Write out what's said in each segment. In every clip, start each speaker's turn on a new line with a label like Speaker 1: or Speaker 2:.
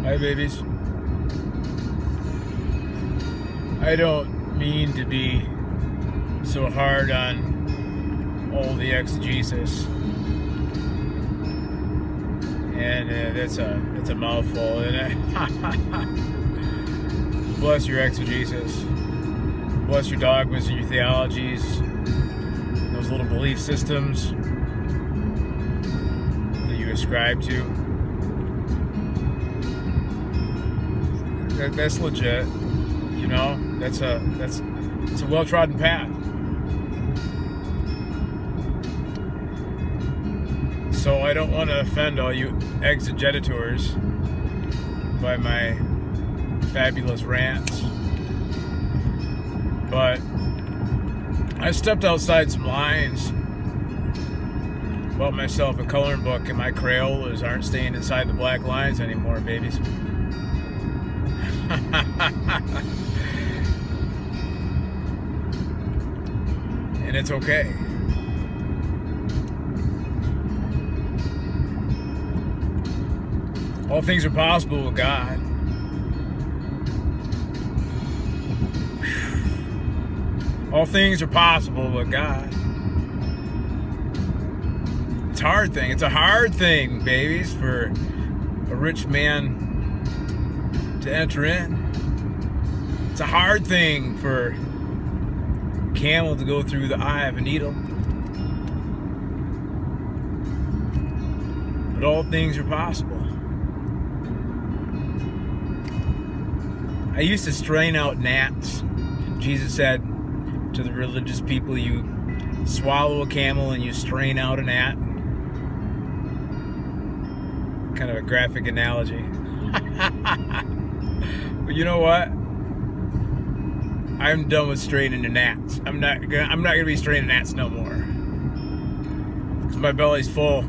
Speaker 1: Hi, babies. I don't mean to be so hard on all the exegesis, and that's a mouthful, isn't it? Bless your exegesis. Bless your dogmas and your theologies, those little belief systems that you ascribe to. That's legit, you know. It's a well-trodden path. So I don't want to offend all you exegetators by my fabulous rants, but I stepped outside some lines, bought myself a coloring book, and my Crayolas aren't staying inside the black lines anymore, babies. And it's okay. All things are possible with God. All things are possible with God. It's a hard thing. It's a hard thing, babies, for a rich man to enter in. It's a hard thing for a camel to go through the eye of a needle. But all things are possible. I used to strain out gnats. Jesus said to the religious people, you swallow a camel and you strain out a gnat. Kind of a graphic analogy. But you know what? I'm done with straining the gnats. I'm not gonna be straining gnats no more. Because my belly's full.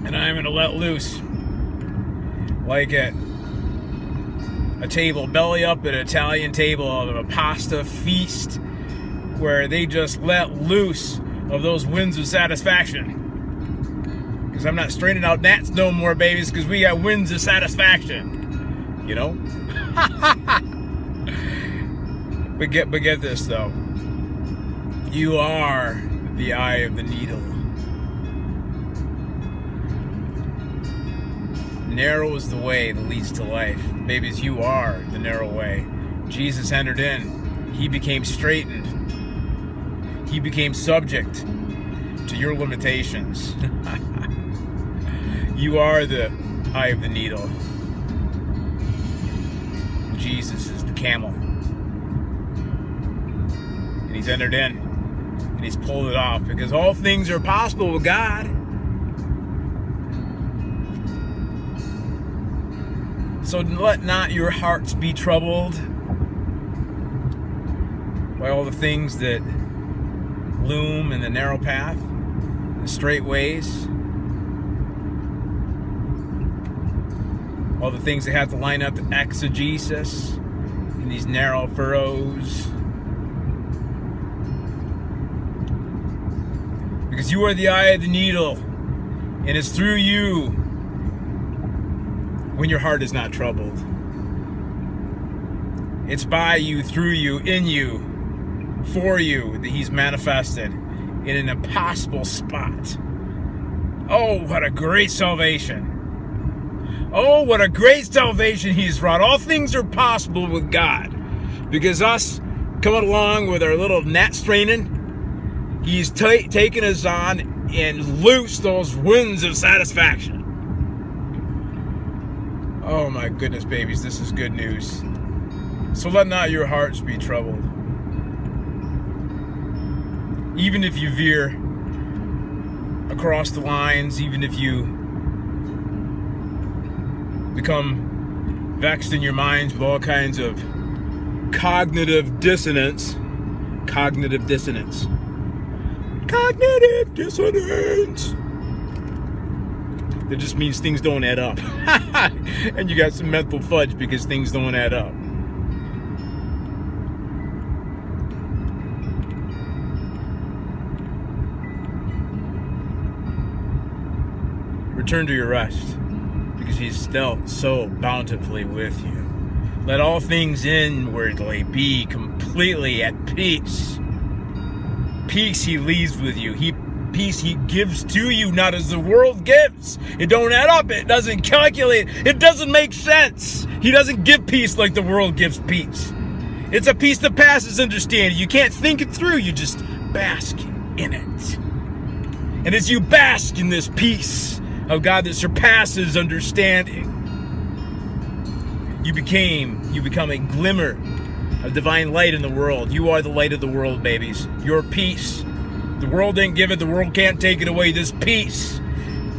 Speaker 1: And I'm gonna let loose. Like at a table, belly up at an Italian table of a pasta feast, where they just let loose of those winds of satisfaction. Because I'm not straining out gnats no more, babies, because we got winds of satisfaction. You know? But get this, though. You are the eye of the needle. Narrow is the way that leads to life. Babies, you are the narrow way. Jesus entered in. He became straightened. He became subject to your limitations. You are the eye of the needle. Jesus is the camel. And he's entered in. And he's pulled it off. Because all things are possible with God. So let not your hearts be troubled by all the things that loom in the narrow path, the straight ways, all the things that have to line up the exegesis in these narrow furrows. Because you are the eye of the needle, and it's through you when your heart is not troubled. It's by you, through you, in you, for you that he's manifested in an impossible spot. Oh, what a great salvation. Oh, what a great salvation he's wrought. All things are possible with God. Because us coming along with our little gnat straining, he's taken us on and loosed those winds of satisfaction. Oh my goodness, babies, this is good news. So let not your hearts be troubled. Even if you veer across the lines, even if you become vexed in your minds with all kinds of cognitive dissonance. Cognitive dissonance. Cognitive dissonance. That just means things don't add up. And you got some mental fudge because things don't add up. Return to your rest, because he's dealt so bountifully with you. Let all things inwardly be completely at peace. Peace he leaves with you. Peace he gives to you, not as the world gives. It don't add up. It doesn't calculate. It doesn't make sense. He doesn't give peace like the world gives peace. It's a peace that passes understanding. You can't think it through. You just bask in it. And as you bask in this peace of God that surpasses understanding, you become a glimmer of divine light in the world. You are the light of the world, babies. Your peace. The world didn't give it. The world can't take it away. This peace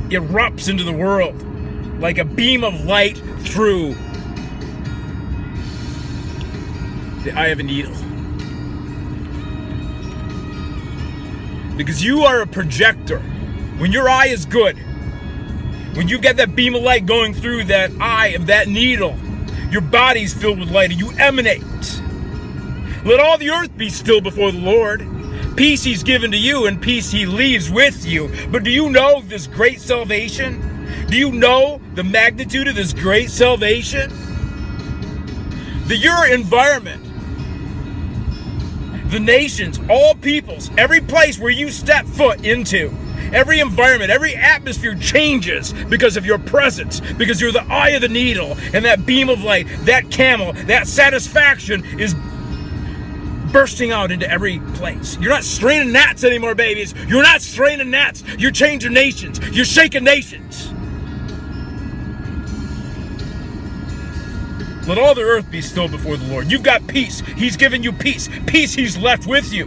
Speaker 1: erupts into the world like a beam of light through the eye of a needle. Because you are a projector. When your eye is good, when you get that beam of light going through that eye of that needle, your body's filled with light and you emanate. Let all the earth be still before the Lord. Peace he's given to you and peace he leaves with you. But do you know this great salvation? Do you know the magnitude of this great salvation? That your environment, the nations, all peoples, every place where you step foot into, every environment, every atmosphere changes because of your presence, because you're the eye of the needle and that beam of light, that camel, that satisfaction is bursting out into every place. You're not straining gnats anymore, babies. You're not straining gnats. You're changing nations. You're shaking nations. Let all the earth be still before the Lord. You've got peace. He's given you peace. Peace he's left with you.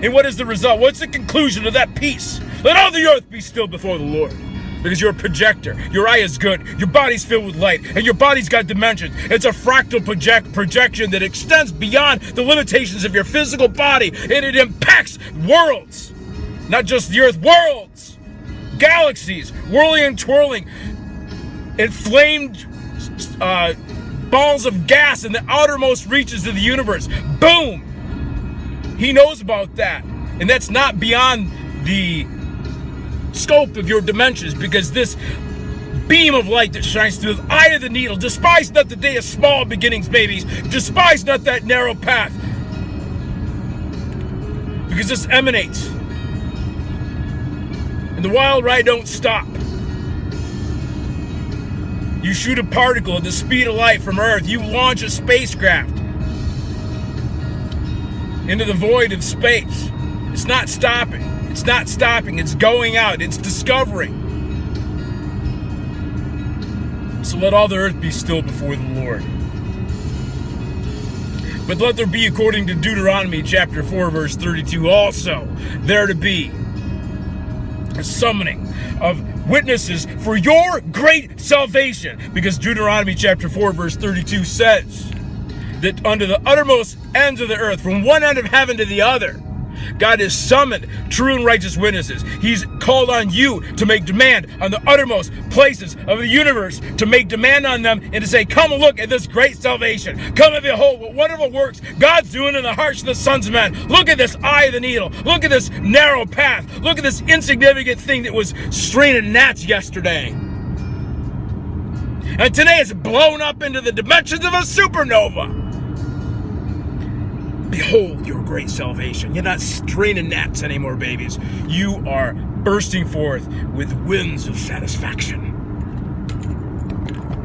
Speaker 1: And what is the result? What's the conclusion of that peace? Let all the earth be still before the Lord. Because you're a projector. Your eye is good. Your body's filled with light. And your body's got dimensions. It's a fractal projection that extends beyond the limitations of your physical body. And it impacts worlds. Not just the earth. Worlds. Galaxies. Whirling and twirling. Inflamed balls of gas in the outermost reaches of the universe. Boom! He knows about that. And that's not beyond the scope of your dimensions, because this beam of light that shines through the eye of the needle, despise not the day of small beginnings, babies. Despise not that narrow path. Because this emanates. And the wild ride don't stop. You shoot a particle at the speed of light from Earth. You launch a spacecraft into the void of space. It's not stopping. It's not stopping. It's going out. It's discovering. So let all the earth be still before the Lord. But let there be, according to Deuteronomy chapter 4, verse 32, also there to be a summoning of witnesses for your great salvation. Because Deuteronomy chapter 4, verse 32 says that unto the uttermost ends of the earth, from one end of heaven to the other, God has summoned true and righteous witnesses. He's called on you to make demand on the uttermost places of the universe, to make demand on them and to say, come and look at this great salvation. Come and behold what wonderful works God's doing in the hearts of the sons of men. Look at this eye of the needle. Look at this narrow path. Look at this insignificant thing that was straining gnats yesterday. And today it's blown up into the dimensions of a supernova. Behold your great salvation. You're not straining gnats anymore, babies. You are bursting forth with winds of satisfaction.